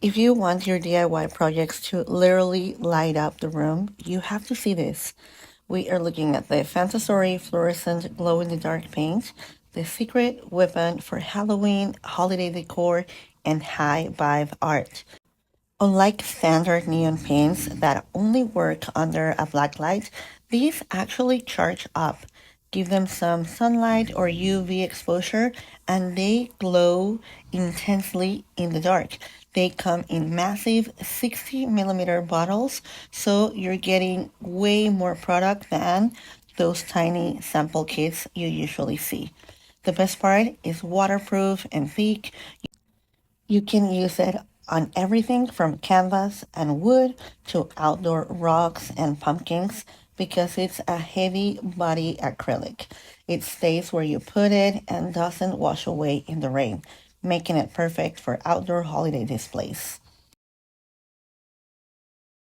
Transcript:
If you want your DIY projects to literally light up the room, you have to see this. We are looking at the Fantastory Fluorescent glow-in-the-dark paint, the secret weapon for Halloween, holiday decor, and high vibe art. Unlike standard neon paints that only work under a blacklight, these actually charge up. Give them some sunlight or UV exposure and they glow intensely in the dark. They come in massive 60 millimeter bottles, so you're getting way more product than those tiny sample kits you usually see. The best part is waterproof and thick. You can use it on everything from canvas and wood to outdoor rocks and pumpkins because it's a heavy body acrylic. It stays where you put it and doesn't wash away in the rain, making it perfect for outdoor holiday displays.